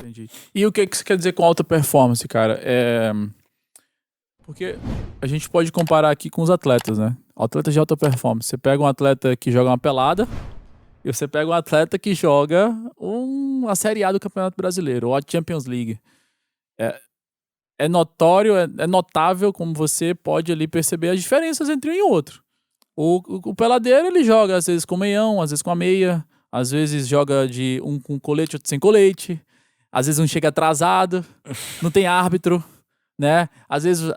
Entendi. E o que você quer dizer com alta performance, cara? Porque a gente pode comparar aqui com os atletas, né? Atletas de alta performance. Você pega um atleta que joga uma pelada e você pega um atleta que joga a Série A do Campeonato Brasileiro, ou a Champions League. É notório, é notável como você pode ali perceber as diferenças entre um e outro. O peladeiro, ele joga às vezes com meião, às vezes com a meia, às vezes joga de um com colete, outro sem colete, às vezes um chega atrasado, não tem árbitro, né? Às vezes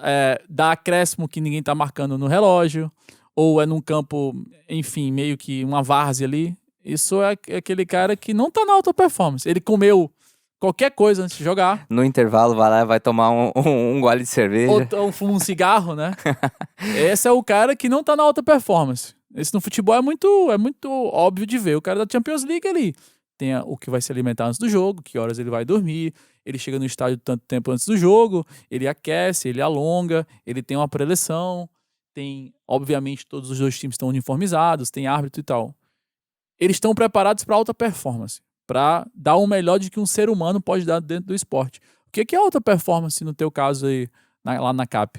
dá acréscimo que ninguém tá marcando no relógio, ou é num campo, enfim, meio que uma várzea ali. Isso é aquele cara que não tá na alta performance. Ele comeu qualquer coisa antes de jogar, No intervalo, vai lá e vai tomar um gole de cerveja. ou então fuma um cigarro, né? Esse é o cara que não tá na alta performance. Esse no futebol é muito óbvio de ver. O cara da Champions League ali tem o que vai se alimentar antes do jogo, que horas ele vai dormir, ele chega no estádio tanto tempo antes do jogo, ele aquece, ele alonga, ele tem uma preleção, tem, obviamente, todos os dois times estão uniformizados, tem árbitro e tal. Eles estão preparados para alta performance, para dar o melhor de que um ser humano pode dar dentro do esporte. O que é alta performance no teu caso aí, lá na CAP?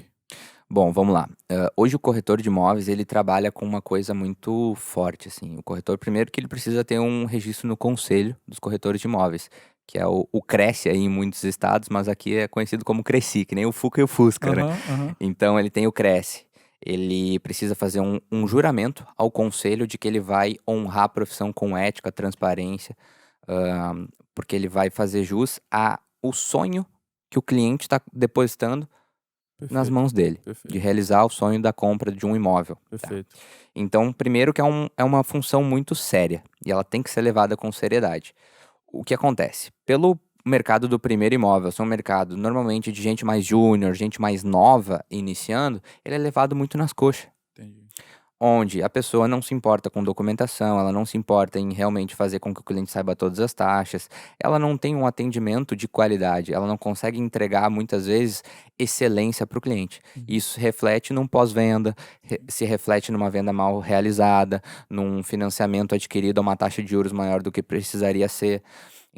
Bom, vamos lá. Hoje o corretor de imóveis, ele trabalha com uma coisa muito forte, assim. O corretor, primeiro que ele precisa ter um registro no Conselho dos Corretores de Imóveis, que é o Cresce aí em muitos estados, mas aqui é conhecido como Cresci, que nem o Fuca e o Fusca, né? Aham. Então ele tem o Cresce. Ele precisa fazer um juramento ao conselho de que ele vai honrar a profissão com ética, transparência, porque ele vai fazer jus ao sonho que o cliente está depositando nas Perfeito, mãos dele, de perfeito, realizar o sonho da compra de um imóvel. Tá? perfeito. Então, primeiro que é uma função muito séria e ela tem que ser levada com seriedade. O que acontece? Pelo mercado do primeiro imóvel, ser um mercado normalmente de gente mais júnior, gente mais nova iniciando, ele é levado muito nas coxas. Entendi. Onde a pessoa não se importa com documentação, ela não se importa em realmente fazer com que o cliente saiba todas as taxas, ela não tem um atendimento de qualidade, ela não consegue entregar muitas vezes excelência para o cliente. Uhum. Isso reflete num pós-venda, se reflete numa venda mal realizada, num financiamento adquirido a uma taxa de juros maior do que precisaria ser.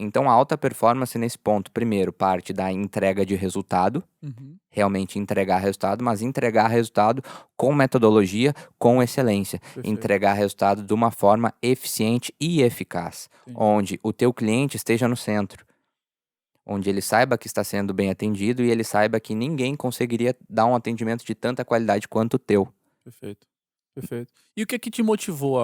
Então, a alta performance nesse ponto, primeiro, parte da entrega de resultado, Uhum. realmente entregar resultado, mas entregar resultado com metodologia, com excelência. Perfeito. Entregar resultado de uma forma eficiente e eficaz, Entendi. onde o teu cliente esteja no centro, onde ele saiba que está sendo bem atendido e ele saiba que ninguém conseguiria dar um atendimento de tanta qualidade quanto o teu. Perfeito. Perfeito. E o que é que te motivou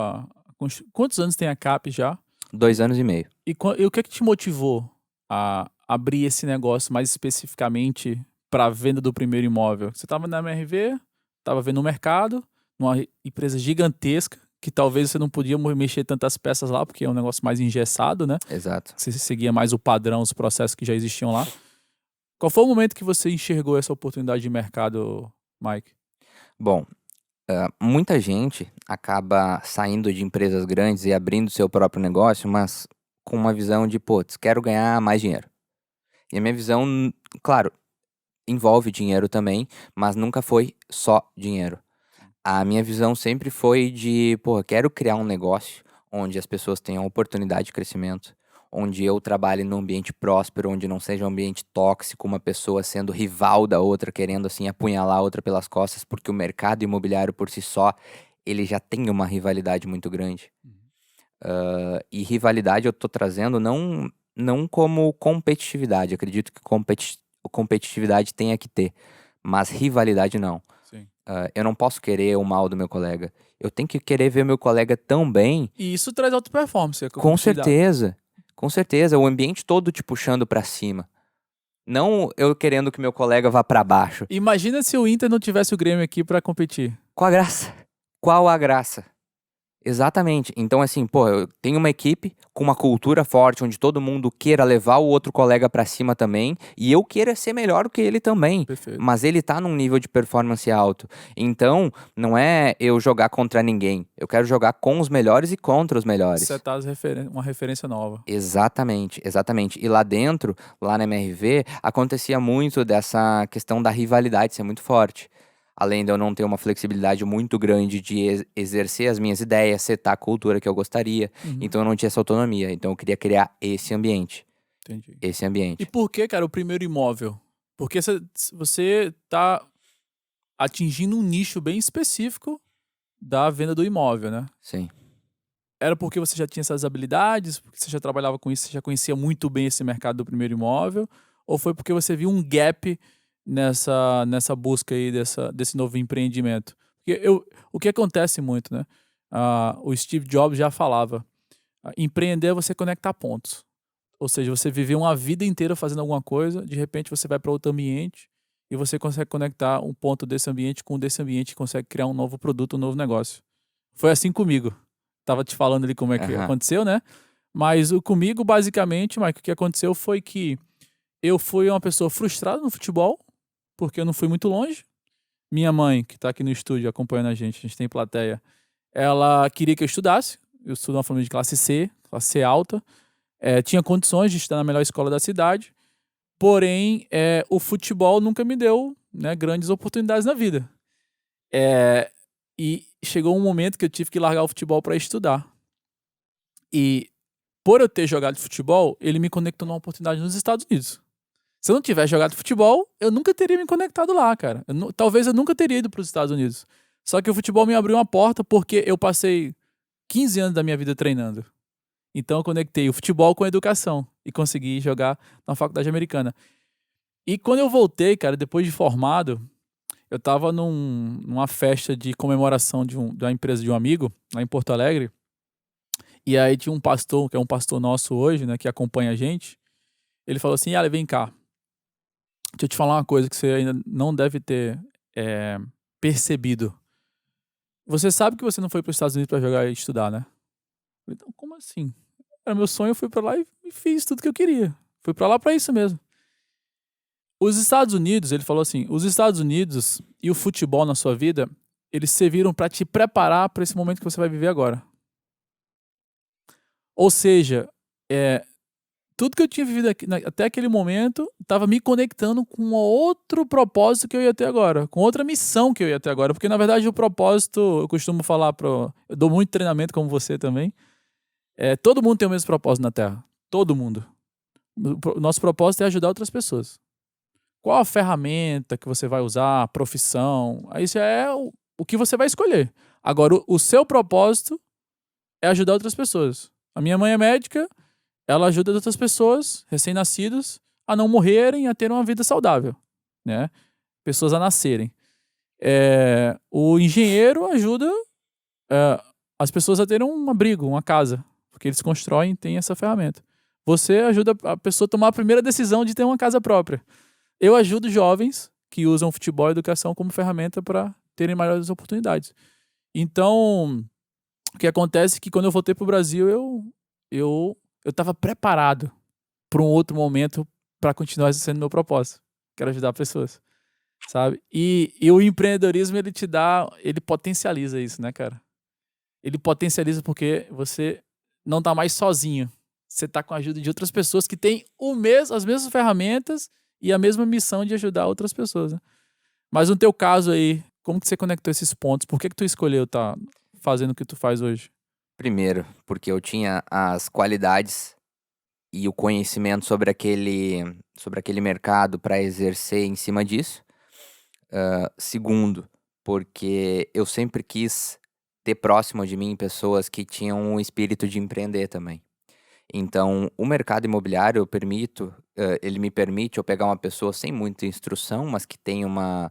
quantos anos tem a CAP já? 2 anos e meio. E o que é que te motivou a abrir esse negócio mais especificamente para a venda do primeiro imóvel? Você estava na MRV, estava vendo o mercado, numa empresa gigantesca, que talvez você não podia mexer tantas peças lá, porque é um negócio mais engessado, né? Exato. Você seguia mais o padrão, os processos que já existiam lá. Qual foi o momento que você enxergou essa oportunidade de mercado, Mike? Bom, muita gente acaba saindo de empresas grandes e abrindo seu próprio negócio, mas com uma visão de, putz, quero ganhar mais dinheiro. E a minha visão, claro, envolve dinheiro também, mas nunca foi só dinheiro. A minha visão sempre foi de, pô, quero criar um negócio onde as pessoas tenham oportunidade de crescimento, onde eu trabalhe num ambiente próspero, onde não seja um ambiente tóxico, uma pessoa sendo rival da outra, querendo assim apunhalar a outra pelas costas, porque o mercado imobiliário por si só, ele já tem uma rivalidade muito grande. Uhum. E rivalidade eu tô trazendo não como competitividade, acredito que competitividade tenha que ter, mas rivalidade não. Sim. Eu não posso querer o mal do meu colega. Eu tenho que querer ver meu colega tão bem. E isso traz alta performance, a Com competitividade. certeza. Com certeza. O ambiente todo te puxando pra cima. Não eu querendo que meu colega vá pra baixo. Imagina se o Inter não tivesse o Grêmio aqui para competir. Qual a graça? Qual a graça? Exatamente. Então, assim, pô, eu tenho uma equipe com uma cultura forte, onde todo mundo queira levar o outro colega pra cima também, e eu queira ser melhor do que ele também. Perfeito. Mas ele tá num nível de performance alto. Então, não é eu jogar contra ninguém. Eu quero jogar com os melhores e contra os melhores. Setar uma referência nova. Exatamente, exatamente. E lá dentro, lá na MRV, acontecia muito dessa questão da rivalidade ser muito forte. Além de eu não ter uma flexibilidade muito grande de exercer as minhas ideias, setar a cultura que eu gostaria. Uhum. Então eu não tinha essa autonomia. Então eu queria criar esse ambiente. Entendi. esse E ambiente. por que, cara, o primeiro imóvel? Porque você tá atingindo um nicho bem específico da venda do imóvel, né? Sim. Era porque você já tinha essas habilidades, porque você já trabalhava com isso, você já conhecia muito bem esse mercado do primeiro imóvel? Ou foi porque você viu um gap nessa busca aí desse novo empreendimento? Porque o que acontece muito, né? O Steve Jobs já falava, empreender é você conectar pontos. Ou seja, você viveu uma vida inteira fazendo alguma coisa, de repente você vai para outro ambiente e você consegue conectar um ponto desse ambiente com desse ambiente e consegue criar um novo produto, um novo negócio. Foi assim comigo. Tava te falando ali como é que Aham. aconteceu, né? Mas comigo, basicamente, Mike, o que aconteceu foi que eu fui uma pessoa frustrada no futebol, porque eu não fui muito longe. Minha mãe, que tá aqui no estúdio acompanhando a gente tem plateia, ela queria que eu estudasse. Eu estudo numa família de classe C alta. Tinha condições de estudar na melhor escola da cidade. Porém, o futebol nunca me deu, né, grandes oportunidades na vida. E chegou um momento que eu tive que largar o futebol para estudar. E por eu ter jogado futebol, ele me conectou numa oportunidade nos Estados Unidos. Se eu não tivesse jogado futebol, eu nunca teria me conectado lá, cara. Talvez eu nunca teria ido para os Estados Unidos. Só que o futebol me abriu uma porta porque eu passei 15 anos da minha vida treinando. Então eu conectei o futebol com a educação e consegui jogar na faculdade americana. E quando eu voltei, cara, depois de formado, eu tava numa festa de comemoração da empresa de um amigo, lá em Porto Alegre. E aí tinha um pastor, que é um pastor nosso hoje, né, que acompanha a gente. Ele falou assim, Ale, vem cá. Deixa eu te falar uma coisa que você ainda não deve ter percebido. Você sabe que você não foi para os Estados Unidos para jogar e estudar, né? Eu falei, então, como assim? Era meu sonho, eu fui para lá e fiz tudo que eu queria. Fui para lá para isso mesmo. Os Estados Unidos, ele falou assim, os Estados Unidos e o futebol na sua vida, eles serviram para te preparar para esse momento que você vai viver agora. Ou seja, tudo que eu tinha vivido até aquele momento estava me conectando com outro propósito que eu ia ter agora, com outra missão que eu ia ter agora. Porque, na verdade, o propósito, eu costumo falar eu dou muito treinamento, como você também. Todo mundo tem o mesmo propósito na Terra. Todo mundo. O nosso propósito é ajudar outras pessoas. Qual a ferramenta que você vai usar, a profissão, isso é o que você vai escolher. Agora, o seu propósito é ajudar outras pessoas. A minha mãe é médica, ela ajuda outras pessoas, recém-nascidos, a não morrerem, a ter uma vida saudável, né? Pessoas a nascerem. O engenheiro ajuda as pessoas a terem um abrigo, uma casa, porque eles constroem, tem essa ferramenta. Você ajuda a pessoa a tomar a primeira decisão de ter uma casa própria. Eu ajudo jovens que usam futebol e educação como ferramenta para terem maiores oportunidades. Então, o que acontece é que quando eu voltei para o Brasil, eu estava preparado para um outro momento para continuar sendo meu propósito. Quero ajudar pessoas, sabe? E o empreendedorismo, ele potencializa isso, né, cara? Ele potencializa porque você não tá mais sozinho. Você tá com a ajuda de outras pessoas que têm as mesmas ferramentas e a mesma missão de ajudar outras pessoas, né? Mas no teu caso aí, como que você conectou esses pontos? Por que tu escolheu estar fazendo o que tu faz hoje? Primeiro, porque eu tinha as qualidades e o conhecimento sobre aquele mercado para exercer em cima disso. Segundo, porque eu sempre quis ter próximo de mim pessoas que tinham um espírito de empreender também. Então, o mercado imobiliário ele me permite eu pegar uma pessoa sem muita instrução, mas que tem uma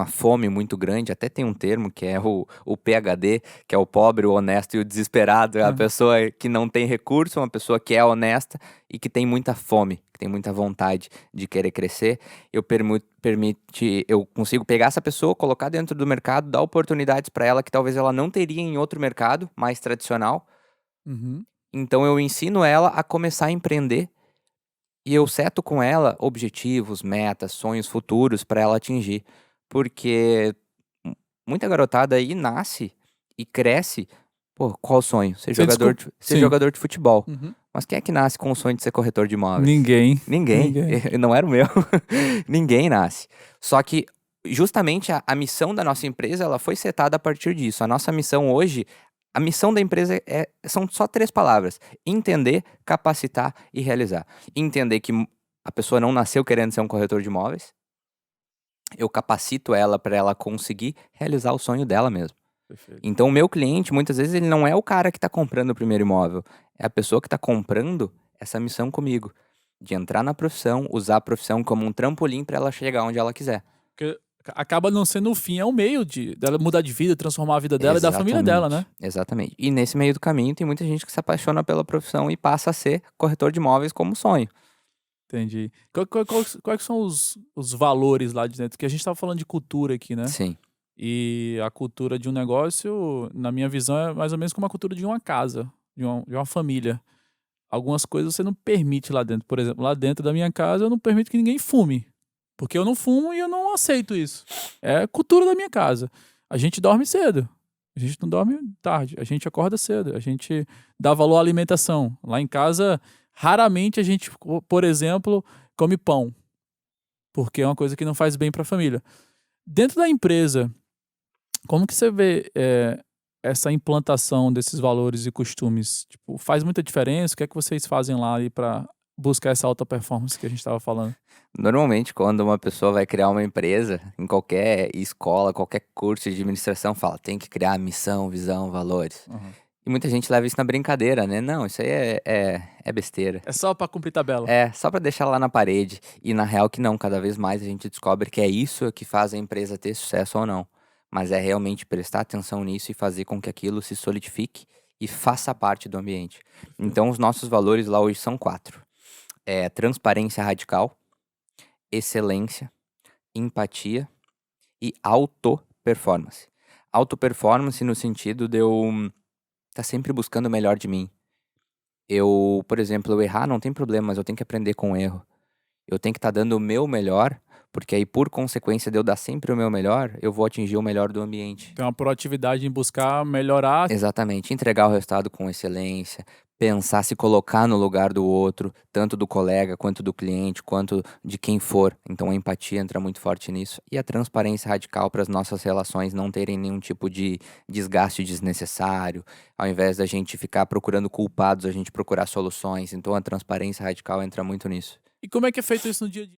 fome muito grande, até tem um termo que é o PhD, que é o pobre, o honesto e o desesperado. É a pessoa que não tem recurso, uma pessoa que é honesta e que tem muita fome, que tem muita vontade de querer crescer. Eu consigo pegar essa pessoa, colocar dentro do mercado, dar oportunidades para ela que talvez ela não teria em outro mercado mais tradicional. Uhum. Então eu ensino ela a começar a empreender e eu seto com ela objetivos, metas, sonhos futuros para ela atingir. Porque muita garotada aí nasce e cresce. Pô, qual o sonho? Ser Sem jogador desculpa. ser Sim. jogador de futebol. Uhum. Mas quem é que nasce com o sonho de ser corretor de imóveis? Ninguém. Ninguém. Ninguém. Não era o meu. Ninguém nasce. Só que justamente a missão da nossa empresa ela foi setada a partir disso. A nossa missão hoje A missão da empresa são só 3 palavras: entender, capacitar e realizar. Entender que a pessoa não nasceu querendo ser um corretor de imóveis, eu capacito ela para ela conseguir realizar o sonho dela mesmo. Perfeito. Então o meu cliente, muitas vezes, ele não é o cara que está comprando o primeiro imóvel, é a pessoa que está comprando essa missão comigo, de entrar na profissão, usar a profissão como um trampolim para ela chegar onde ela quiser. Porque acaba não sendo o fim, é o meio dela mudar de vida, transformar a vida dela e da família dela, né? Exatamente. E nesse meio do caminho tem muita gente que se apaixona pela profissão e passa a ser corretor de imóveis como sonho. Entendi. Quais são os valores lá de dentro? Que a gente tava falando de cultura aqui, né? Sim, E a cultura de um negócio, na minha visão, é mais ou menos como a cultura de uma casa, de uma família. Algumas coisas você não permite lá dentro. Por exemplo, lá dentro da minha casa eu não permito que ninguém fume. Porque eu não fumo e eu não aceito isso. É a cultura da minha casa. A gente dorme cedo. A gente não dorme tarde. A gente acorda cedo. A gente dá valor à alimentação. Lá em casa, raramente a gente, por exemplo, come pão. Porque é uma coisa que não faz bem para a família. Dentro da empresa, como que você vê essa implantação desses valores e costumes? Tipo, faz muita diferença? O que é que vocês fazem lá para buscar essa alta performance que a gente estava falando? normalmente quando uma pessoa vai criar uma empresa, em qualquer escola, qualquer curso de administração, fala: tem que criar missão, visão, valores. Uhum. E muita gente leva isso na brincadeira, né? Não, isso aí é besteira. É só para cumprir tabela. É, só pra deixar lá na parede. E na real que não, cada vez mais a gente descobre que é isso que faz a empresa ter sucesso ou não. Mas é realmente prestar atenção nisso e fazer com que aquilo se solidifique e faça parte do ambiente. Então os nossos valores lá hoje são 4. É transparência radical, excelência, empatia e auto-performance. Auto-performance no sentido de eu tá sempre buscando o melhor de mim. Por exemplo, eu errar não tem problema, mas eu tenho que aprender com o erro. Eu tenho que estar dando o meu melhor, porque aí, por consequência de eu dar sempre o meu melhor, eu vou atingir o melhor do ambiente. Tem uma proatividade em buscar melhorar. Exatamente, entregar o resultado com excelência, pensar, se colocar no lugar do outro, tanto do colega, quanto do cliente, quanto de quem for. Então a empatia entra muito forte nisso. E a transparência radical para as nossas relações não terem nenhum tipo de desgaste desnecessário. Ao invés da gente ficar procurando culpados, a gente procurar soluções. Então a transparência radical entra muito nisso. E como é que é feito isso no dia a dia?